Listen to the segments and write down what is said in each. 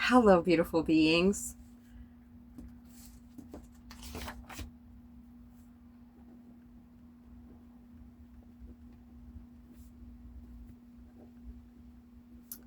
Hello, beautiful beings.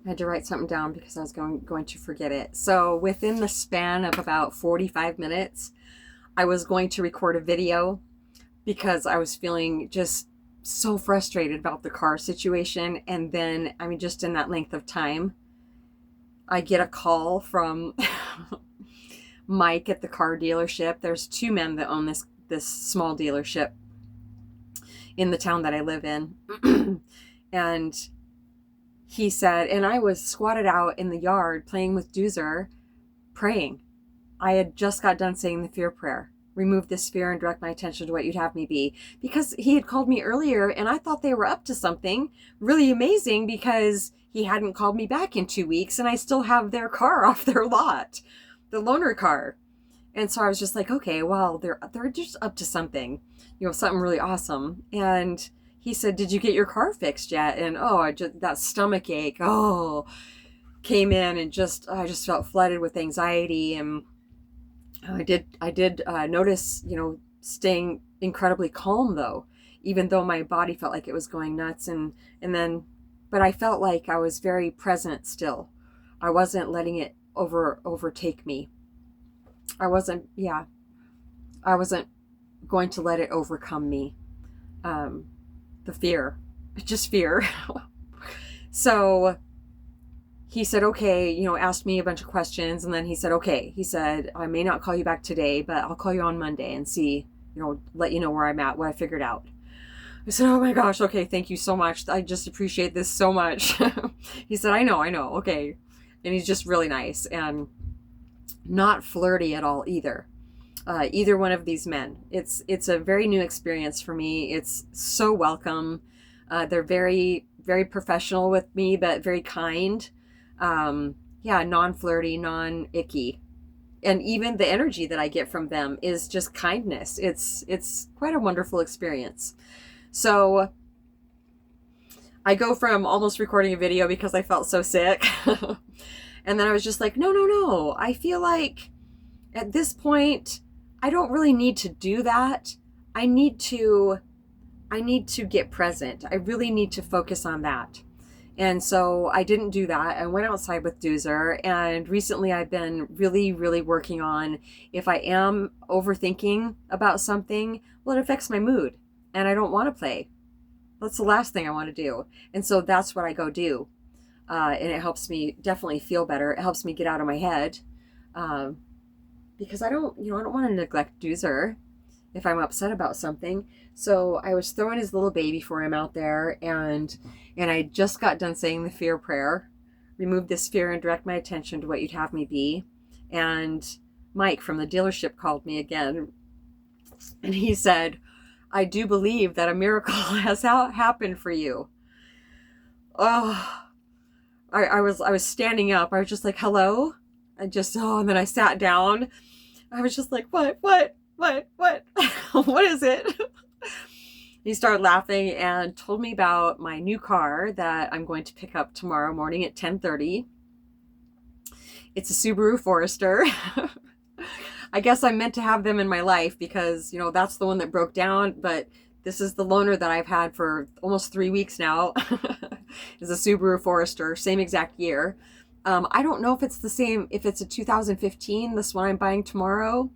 I had to write something down because I was going to forget it. So within the span of about 45 minutes, I was going to record a video because I was feeling just so frustrated about the car situation. And then, just in that length of time, I get a call from Mike at the car dealership. There's two men that own this small dealership in the town that I live in. And he said, and I was squatted out in the yard playing with Doozer, praying. I had just got done saying the fear prayer. Remove this fear and direct my attention to what you'd have me be. Because he had called me earlier and I thought they were up to something really amazing because he hadn't called me back in 2 weeks and I still have their car off their lot, the loaner car. And so I was just like, okay, well, they're just up to something, something really awesome. And he said, did you get your car fixed yet? And that stomach ache, came in, and I just felt flooded with anxiety. And I did notice, staying incredibly calm though, even though my body felt like it was going nuts. But I felt like I was very present still. I wasn't letting it overtake me. I wasn't going to let it overcome me. The fear, just fear. So he said, okay, asked me a bunch of questions. And then he said, okay, I may not call you back today, but I'll call you on Monday and see, let you know where I'm at, what I figured out. I said, oh my gosh, okay, thank you so much. I just appreciate this so much. He said, I know, okay. And he's just really nice and not flirty at all either. Either one of these men. It's a very new experience for me. It's so welcome. They're very, very professional with me, but very kind. Non-flirty, non-icky. And even the energy that I get from them is just kindness. It's quite a wonderful experience. So I go from almost recording a video because I felt so sick. And then I was just like, no. I feel like at this point, I don't really need to do that. I need to get present. I really need to focus on that. And so I didn't do that. I went outside with Doozer, and recently I've been really, really working on, if I am overthinking about something, well, it affects my mood and I don't want to play. That's the last thing I want to do. And so that's what I go do. And it helps me definitely feel better. It helps me get out of my head. Because I don't want to neglect Doozer if I'm upset about something. So I was throwing his little baby for him out there, and I just got done saying the fear prayer. Remove this fear and direct my attention to what you'd have me be. And Mike from the dealership called me again, and he said, I do believe that a miracle has happened for you. Oh, I was standing up. I was just like, hello? And then I sat down. I was just like, what? What is it? He started laughing and told me about my new car that I'm going to pick up tomorrow morning at 10:30. It's a Subaru Forester. I guess I'm meant to have them in my life because, that's the one that broke down, but this is the loaner that I've had for almost 3 weeks now. It's a Subaru Forester, same exact year. I don't know if it's the same, if it's a 2015, this one I'm buying tomorrow.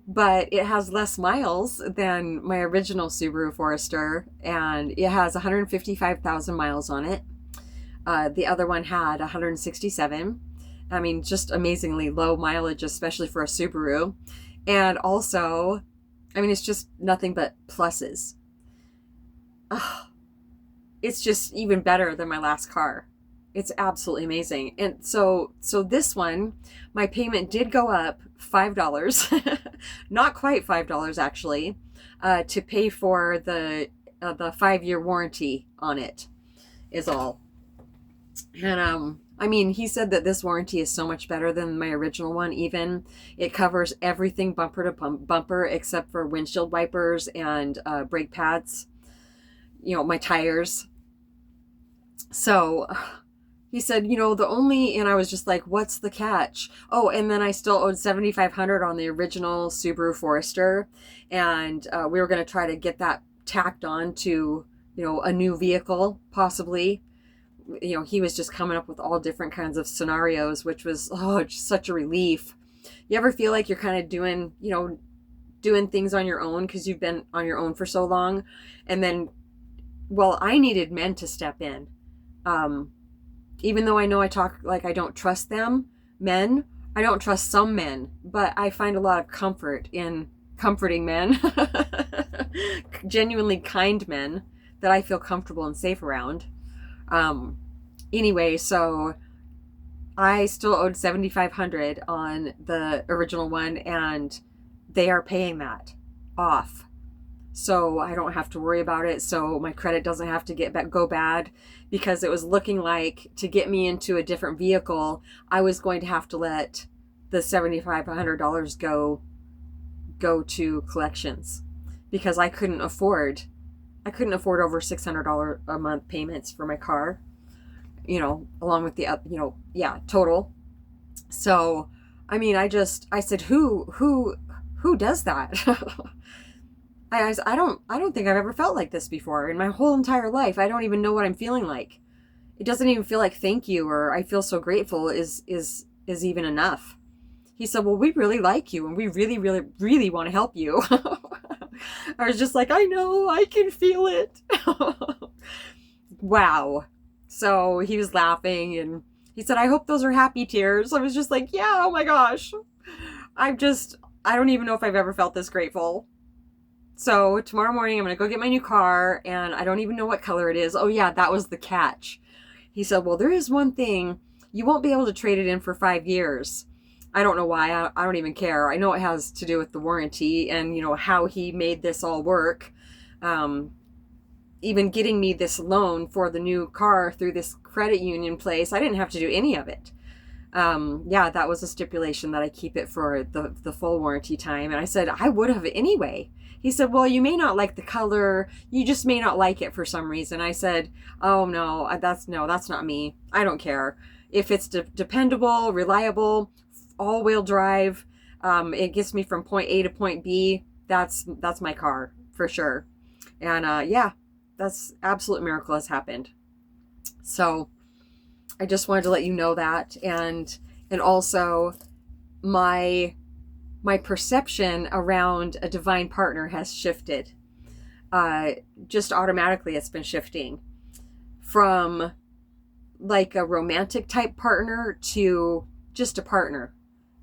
But it has less miles than my original Subaru Forester, and it has 155,000 miles on it. The other one had 167. Just amazingly low mileage, especially for a Subaru. And also, it's just nothing but pluses. It's just even better than my last car. It's absolutely amazing. And so this one, my payment did go up $5, not quite $5 actually, to pay for the 5-year warranty on it is all. And he said that this warranty is so much better than my original one. Even it covers everything bumper to bumper except for windshield wipers and brake pads, my tires. So he said, and I was just like, what's the catch? Oh, and then I still owed $7,500 on the original Subaru Forester. And we were going to try to get that tacked on to, a new vehicle, possibly. He was just coming up with all different kinds of scenarios, which was, just such a relief. You ever feel like you're kind of doing things on your own because you've been on your own for so long? And then, well, I needed men to step in. Even though I know I talk like I don't trust them, men, I don't trust some men, but I find a lot of comfort in comforting men, genuinely kind men that I feel comfortable and safe around. Anyway, so I still owed $7,500 on the original one, and they are paying that off. So I don't have to worry about it. So my credit doesn't have to go bad, because it was looking like to get me into a different vehicle, I was going to have to let the $7,500 go to collections, because I couldn't afford over $600 a month payments for my car, along with the total. So, I mean, I said, who does that? I don't think I've ever felt like this before in my whole entire life. I don't even know what I'm feeling like. It doesn't even feel like thank you or I feel so grateful is even enough. He said, well, we really like you and we really, really, really want to help you. I was just like, I know, I can feel it. Wow. So he was laughing and he said, I hope those are happy tears. I was just like, yeah, oh my gosh. I don't even know if I've ever felt this grateful. So tomorrow morning, I'm going to go get my new car, and I don't even know what color it is. Oh yeah, that was the catch. He said, well, there is one thing. You won't be able to trade it in for 5 years. I don't know why. I don't even care. I know it has to do with the warranty and, how he made this all work. Even getting me this loan for the new car through this credit union place, I didn't have to do any of it. That was a stipulation that I keep it for the full warranty time. And I said, I would have anyway. He said, well, you may not like the color. You just may not like it for some reason. I said, oh no, that's not me. I don't care. If it's dependable, reliable, all-wheel drive, it gets me from point A to point B, that's my car for sure. And that's absolute miracle has happened. So I just wanted to let you know that. And also my perception around a divine partner has shifted. Just automatically it's been shifting from like a romantic type partner to just a partner.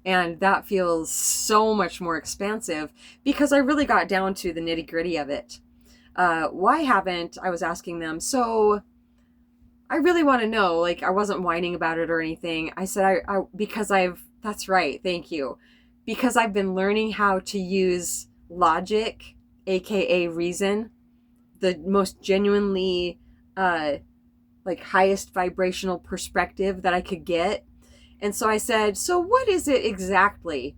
And that feels so much more expansive because I really got down to the nitty gritty of it. I was asking them, so I really want to know, like, I wasn't whining about it or anything. I said, that's right. Thank you. Because I've been learning how to use logic, AKA reason, the most genuinely, highest vibrational perspective that I could get. And so I said, so what is it exactly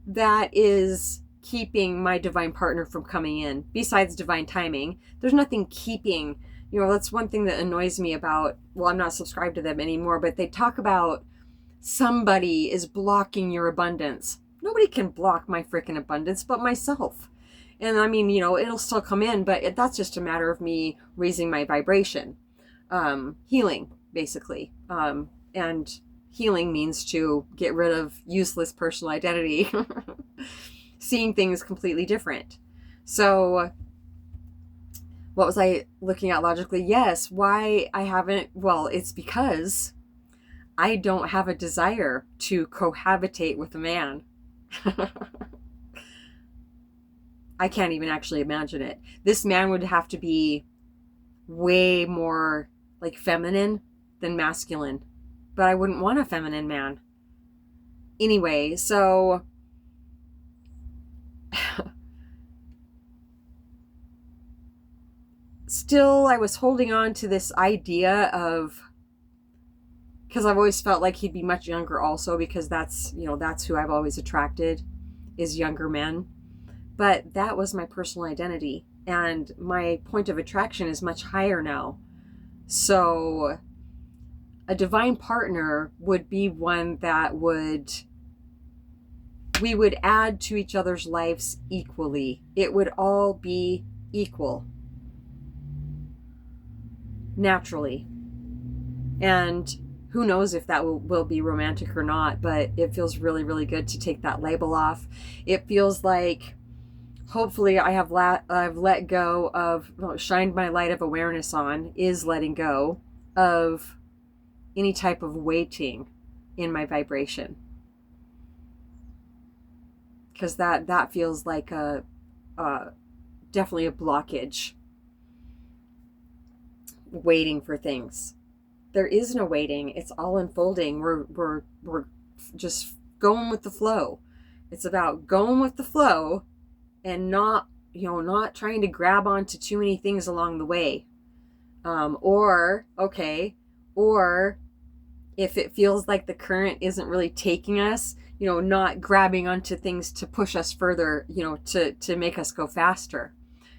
that is keeping my divine partner from coming in besides divine timing? There's nothing keeping, that's one thing that annoys me about, well, I'm not subscribed to them anymore, but they talk about somebody is blocking your abundance. Nobody can block my freaking abundance but myself. And I mean, it'll still come in, but that's just a matter of me raising my vibration. Healing, basically. And healing means to get rid of useless personal identity. Seeing things completely different. So what was I looking at logically? Yes, why I haven't, well, it's because I don't have a desire to cohabitate with a man. I can't even actually imagine it. This man would have to be way more like feminine than masculine, but I wouldn't want a feminine man. Anyway, so still I was holding on to this idea of, because I've always felt like he'd be much younger also, because that's who I've always attracted, is younger men. But that was my personal identity, and my point of attraction is much higher now. So a divine partner would be one that we would add to each other's lives equally. It would all be equal, naturally. And who knows if that will be romantic or not, but it feels really, really good to take that label off. It feels like, hopefully, I've let go of, shined my light of awareness on, is letting go of any type of weighting in my vibration. Because that feels like definitely a blockage. Waiting for things. There is no waiting. It's all unfolding. We're just going with the flow. It's about going with the flow and not trying to grab onto too many things along the way. Or if it feels like the current isn't really taking us, not grabbing onto things to push us further, to make us go faster.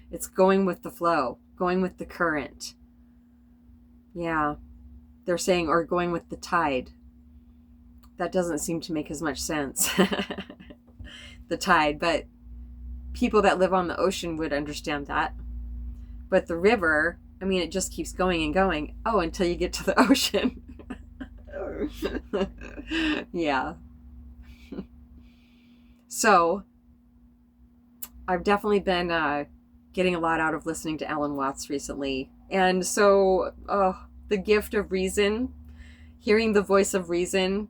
It's going with the flow, going with the current. Yeah. They're saying, or going with the tide. That doesn't seem to make as much sense. The tide, but people that live on the ocean would understand that. But the river, it just keeps going and going. Oh, until you get to the ocean. Yeah. So, I've definitely been getting a lot out of listening to Alan Watts recently. And so, the gift of reason, hearing the voice of reason,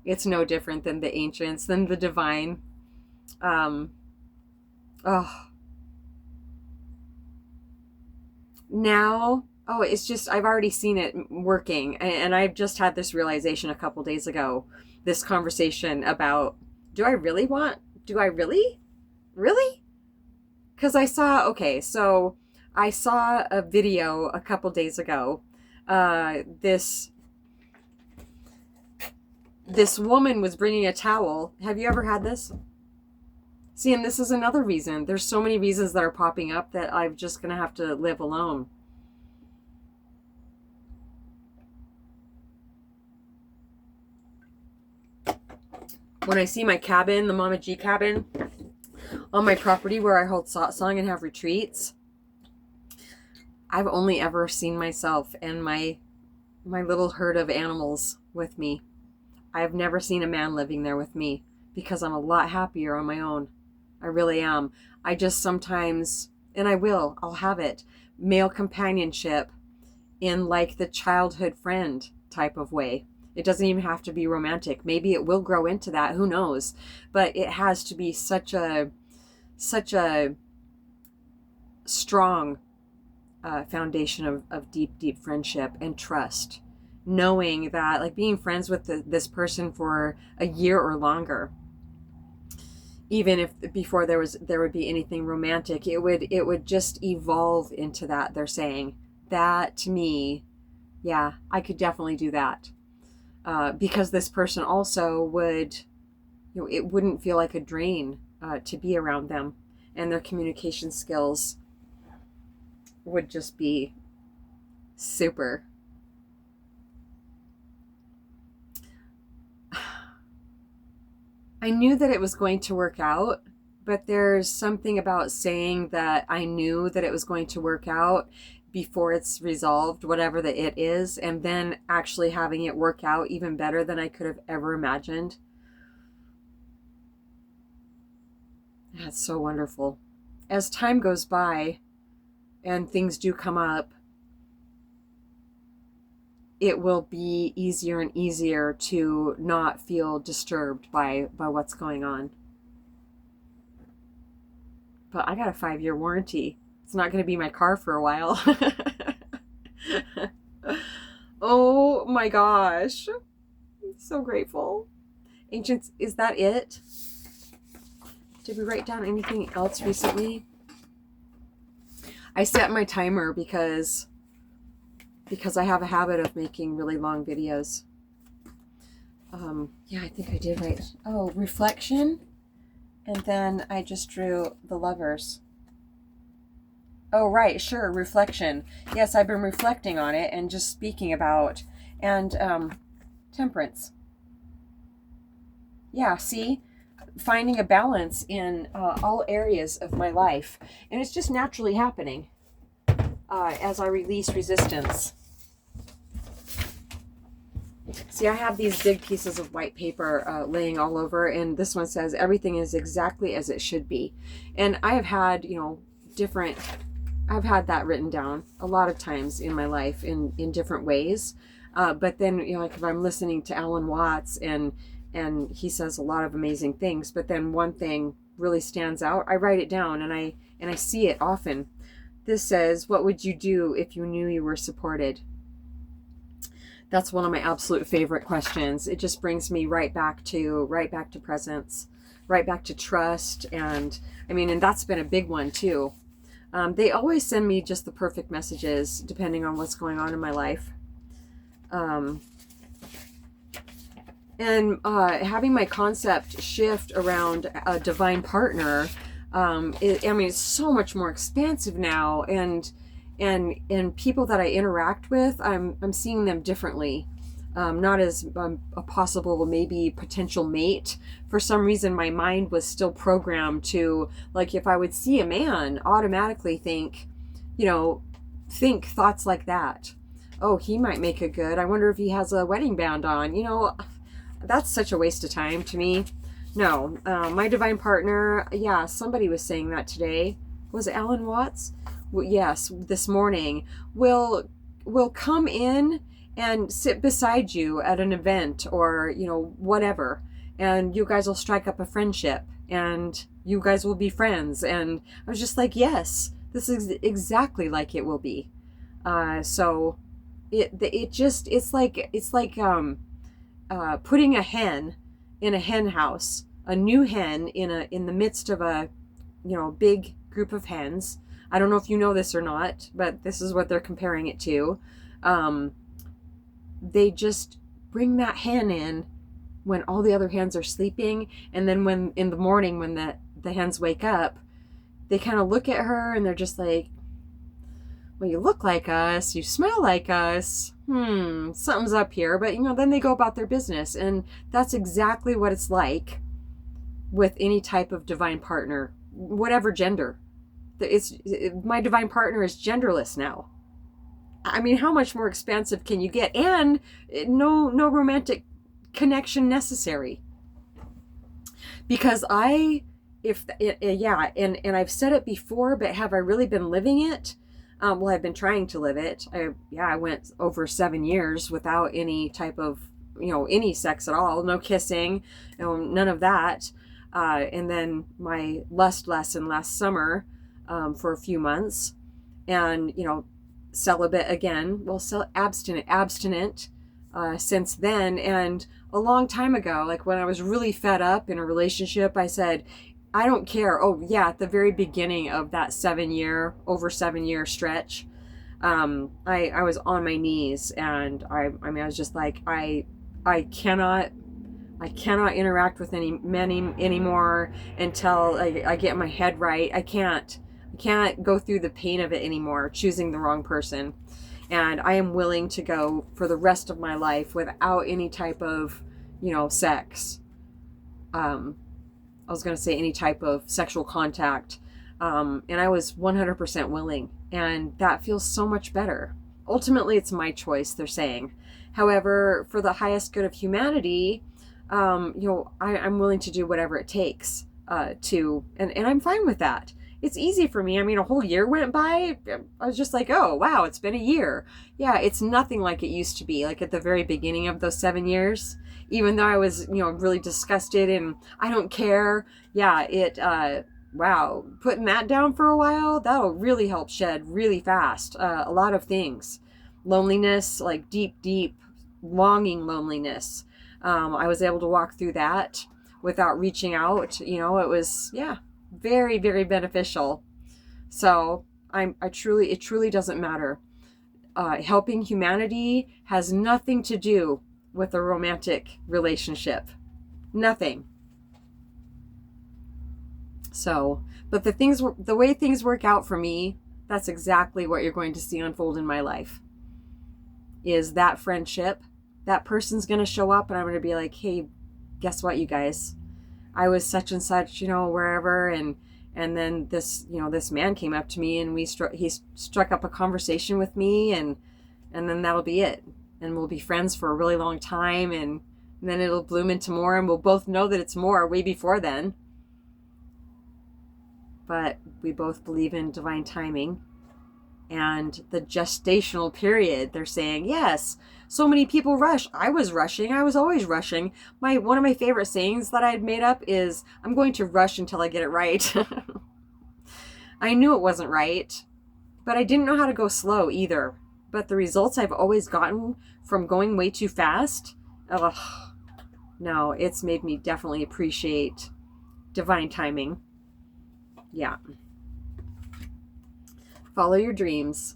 it's no different than the ancients, than the divine. Now, it's just, I've already seen it working. And I've just had this realization a couple days ago, this conversation about, do I really? Because I saw a video a couple days ago. This woman was bringing a towel. Have you ever had this? See, and this is another reason. There's so many reasons that are popping up that I'm just going to have to live alone. When I see my cabin, the Mamaji cabin, on my property where I hold satsang and have retreats, I've only ever seen myself and my little herd of animals with me. I've never seen a man living there with me because I'm a lot happier on my own. I really am. I just sometimes, and I'll have it, male companionship in like the childhood friend type of way. It doesn't even have to be romantic. Maybe it will grow into that. Who knows? But it has to be such a strong foundation of deep, deep friendship and trust. Knowing that, like, being friends with this person for a year or longer, even if before there would be anything romantic, it would just evolve into that. They're saying that to me, yeah, I could definitely do that. Because this person also would, it wouldn't feel like a drain to be around them, and their communication skills would just be super. I knew that it was going to work out, but there's something about saying that I knew that it was going to work out before it's resolved, whatever the it is, and then actually having it work out even better than I could have ever imagined. That's so wonderful. As time goes by and things do come up, it will be easier and easier to not feel disturbed by what's going on. But I got a 5-year warranty. It's not going to be my car for a while. Oh my gosh. I'm so grateful. Ancients, is that it? Did we write down anything else recently? I set my timer because I have a habit of making really long videos. Yeah, I think I did write. Oh, reflection. And then I just drew the lovers. Oh, right, sure, reflection. Yes, I've been reflecting on it and just speaking about And temperance. Yeah, see? Finding a balance in all areas of my life. And it's just naturally happening as I release resistance. See, I have these big pieces of white paper laying all over, and this one says everything is exactly as it should be. And I have had, I've had that written down a lot of times in my life in different ways. But then, like if I'm listening to Alan Watts and he says a lot of amazing things, but then one thing really stands out, I write it down and I see it often. This says, what would you do if you knew you were supported? That's one of my absolute favorite questions. It just brings me right back to presence, right back to trust. And and that's been a big one too. They always send me just the perfect messages depending on what's going on in my life. And having my concept shift around a divine partner, it's so much more expansive now, and people that I interact with, I'm seeing them differently, not as a possible maybe potential mate. For some reason, my mind was still programmed to, like, if I would see a man, automatically think thoughts like that. Oh, he might make a good. I wonder if he has a wedding band on. That's such a waste of time to me. No, my divine partner, yeah, somebody was saying that today. Was it Alan Watts? Well, yes, this morning. Will come in and sit beside you at an event or, whatever. And you guys will strike up a friendship and you guys will be friends. And I was just like, yes, this is exactly like it will be. So it's like putting a hen in a hen house, a new hen in the midst of a big group of hens. I don't know if you know this or not, but this is what they're comparing it to. They just bring that hen in when all the other hens are sleeping, and then when in the morning when the hens wake up, they kind of look at her and they're just like, well, you look like us, you smell like us, something's up here. But then they go about their business. And that's exactly what it's like with any type of divine partner, whatever gender. My divine partner is genderless now. How much more expansive can you get? And no romantic connection necessary. Because and I've said it before, but have I really been living it? Well, I've been trying to live it. I went over 7 years without any type of, any sex at all, no kissing, none of that. And then my lust lesson last summer, for a few months, and, celibate again, well, abstinent, since then. And a long time ago, like when I was really fed up in a relationship, I said, I don't care. Oh yeah, at the very beginning of that over 7 year stretch, I was on my knees, and I was just like, I cannot interact with any men anymore until I get my head right. I can't go through the pain of it anymore, choosing the wrong person. And I am willing to go for the rest of my life without any type of, sex. I was going to say any type of sexual contact. And I was 100% willing. And that feels so much better. Ultimately, it's my choice, they're saying. However, for the highest good of humanity, I'm willing to do whatever it takes and I'm fine with that. It's easy for me. A whole year went by. I was just like, oh, wow, it's been a year. Yeah, it's nothing like it used to be, like at the very beginning of those 7 years. Even though I was, really disgusted and I don't care. Yeah, wow, putting that down for a while, that'll really help shed really fast a lot of things. Loneliness, like deep, longing loneliness. I was able to walk through that without reaching out. It was, very, very beneficial. So it truly doesn't matter. Helping humanity has nothing to do with a romantic relationship. Nothing. So, but the way things work out for me, that's exactly what you're going to see unfold in my life. is that friendship. That person's going to show up and I'm going to be like, hey, guess what, you guys? I was such and such, wherever. And then this man came up to me and he struck up a conversation with me and then that'll be it. And we'll be friends for a really long time. And then it'll bloom into more and we'll both know that it's more way before then. But we both believe in divine timing. And the gestational period, they're saying, yes, so many people rush. I was rushing. I was always rushing. One of my favorite sayings that I had made up is, I'm going to rush until I get it right. I knew it wasn't right, but I didn't know how to go slow either. But the results I've always gotten from going way too fast, no, it's made me definitely appreciate divine timing. Yeah. Follow your dreams.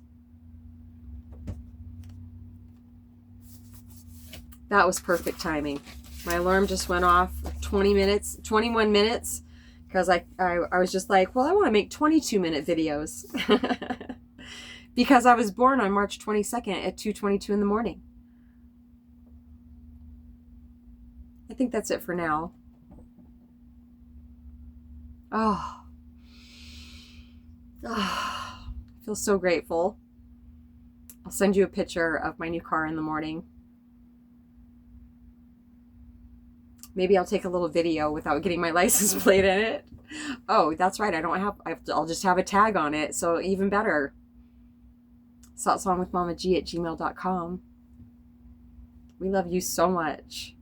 That was perfect timing. My alarm just went off 21 minutes, because I was just like, well, I want to make 22-minute videos. Because I was born on March 22nd at 2:22 in the morning. I think that's it for now. I feel so grateful. I'll send you a picture of my new car in the morning. Maybe I'll take a little video without getting my license plate in it. Oh, that's right. I'll just have a tag on it. So even better. satsangwithmamaji@gmail.com. We love you so much.